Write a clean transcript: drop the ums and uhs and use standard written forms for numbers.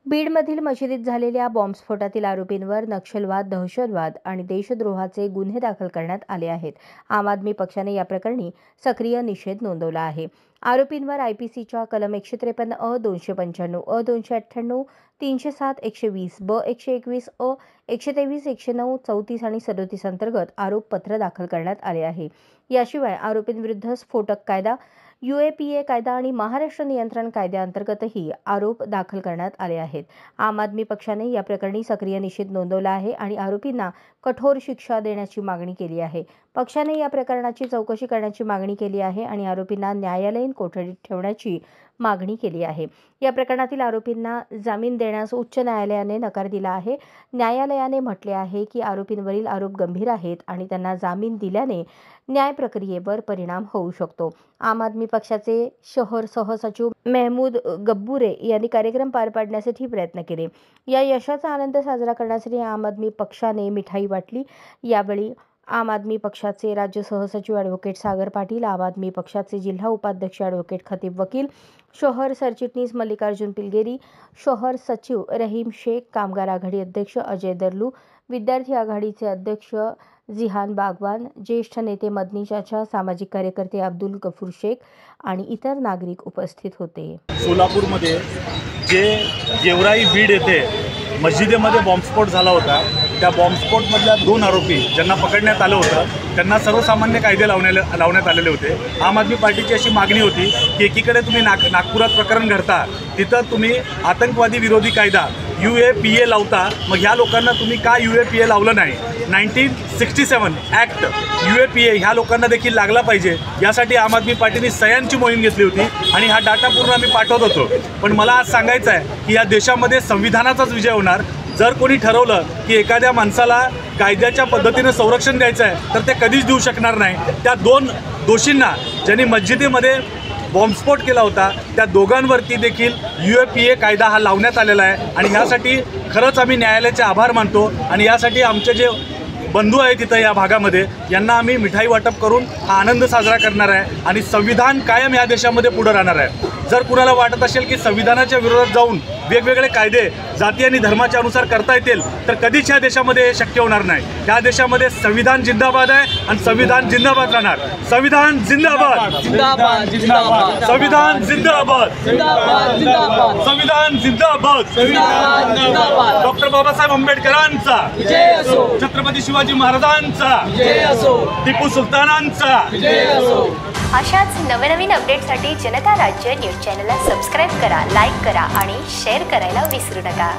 बीडमधील मशिदीत झालेल्या बॉम्बस्फोटातील आरोपींवर नक्षलवाद, दहशतवाद आणि देशद्रोहाचे गुन्हे दाखल करण्यात आले आहेत. आम आदमी पक्षाने या प्रकरणी सक्रिय निषेध नोंदवला आहे. आरोपींवर आयपीसीच्या कलम 153 अ, 295 अ, 298, 307, 120 ब, 121 अ, 123, 109, 34 आणि 37 अंतर्गत आरोपपत्र दाखल करण्यात आले आहे. याशिवाय आरोपींविरुद्ध स्फोटक कायदा, UAPA कायदा आणि महाराष्ट्र नियंत्रण कायद्याअंतर्गतही आरोप दाखल करण्यात आले आहेत. आम आदमी पक्षाने या प्रकरणी सक्रिय निषेध नोंदवला आहे आणि आरोपींना कठोर शिक्षा देण्याची मागणी केली आहे. पक्षाने या प्रकरणाची चौकशी करण्याची मागणी केली आहे आणि आरोपींना न्यायालयीन कोठडीत ठेवण्याची मागणी केली आहे. या प्रकरणातील आरोपींना जामीन देण्यास उच्च न्यायालयाने नकार दिला आहे. न्यायालयाने म्हटले आहे की आरोपींवरील आरोप गंभीर आहेत आणि त्यांना जामीन दिल्याने न्याय प्रक्रियेवर परिणाम होऊ शकतो. आम आदमी पक्षाचे शहर सहसचिव महमूद गब्बुरे यांनी कार्यक्रम पार पाडण्यासाठी प्रयत्न केले. या यशाचा आनंद साजरा करण्यासाठी आम आदमी पक्षाने मिठाई वाटली. यावेळी आम आदमी पक्षाचे राज्य सहसचिव ॲडव्होकेट सागर पाटील, आम आदमी पक्षाचे जिल्हा उपाध्यक्ष ॲडव्होकेट खतीब वकील, शहर सरचिटणीस मल्लिकार्जुन पिलगेरी, शहर सचिव रहीम शेख, कामगार आघाडी अध्यक्ष अजय दर्लू, विद्यार्थी आघाडीचे अध्यक्ष जिहान बागवान, ज्येष्ठ नेते मदनी चाचा, सामाजिक कार्यकर्ते अब्दुल गफूर शेख आणि इतर नागरिक उपस्थित होते. सोलापूरमध्ये जे गेवराई बीड येथे मस्जिदीमध्ये बॉम्बस्फोट झाला होता, त्या बॉम्बस्फोटमधल्या 2 आरोपी ज्यांना पकडण्यात आलं होतं त्यांना सर्वसामान्य कायदे लावण्यात आलेले होते. आम आदमी पार्टीची अशी मागणी होती की एकीकडे तुम्ही नागपुरात प्रकरण घडता, तिथं तुम्ही आतंकवादी विरोधी कायदा UAPA लावता, मग ह्या लोकांना तुम्ही का UAPA लावलं नाही? 1967 ॲक्ट UAPA ह्या लोकांना देखील लागला पाहिजे, यासाठी आम आदमी पार्टीने सह्यांची मोहीम घेतली होती आणि हा डाटा पूर्ण आम्ही पाठवत होतो. पण मला आज सांगायचं आहे की या देशामध्ये संविधानाचाच विजय होणार. जर कोणी ठरवलं की एखाद्या माणसाला कायद्याच्या पद्धतीनं संरक्षण द्यायचं आहे तर ते कधीच देऊ शकणार नाही. त्या 2 दोषींना ज्यांनी मस्जिदीमध्ये बॉम्बस्फोट केला होता त्या दोघांवरती देखील UAPA कायदा हा लावण्यात आलेला आहे आणि ह्यासाठी खरंच आम्ही न्यायालयाचे आभार मानतो आणि यासाठी आमचे जे बंधू आहेत तिथं या भागामध्ये यांना आम्ही मिठाई वाटप करून हा आनंद साजरा करणार आहे आणि संविधान कायम या देशामध्ये पुढे राहणार आहे. जर कुणाला वाटत असेल की संविधानाच्या विरोधात जाऊन वेगवेगळे कायदे जाती आणि धर्माच्या अनुसार करता येतील तर कधीच या देशामध्ये हे शक्य होणार नाही. या देशामध्ये संविधान जिंदाबाद आहे आणि संविधान जिंदाबाद राहणार. संविधान जिंदाबाद, जिंदाबाद, जिंदाबाद. संविधान जिंदाबाद, जिंदाबाद, जिंदाबाद. संविधान जिंदाबाद, जिंदाबाद, जिंदाबाद. डॉक्टर बाबासाहेब आंबेडकरांचा विजय असो, छत्रपती शिवाजी महाराजांचा विजय असो, टिपू सुलतानांचा विजय असो. अशाच नवनवीन अपडेटसाठी जनता राज्य न्यूज चॅनलला सबस्क्राईब करा, लाईक करा आणि शेअर करायला विसरू नका.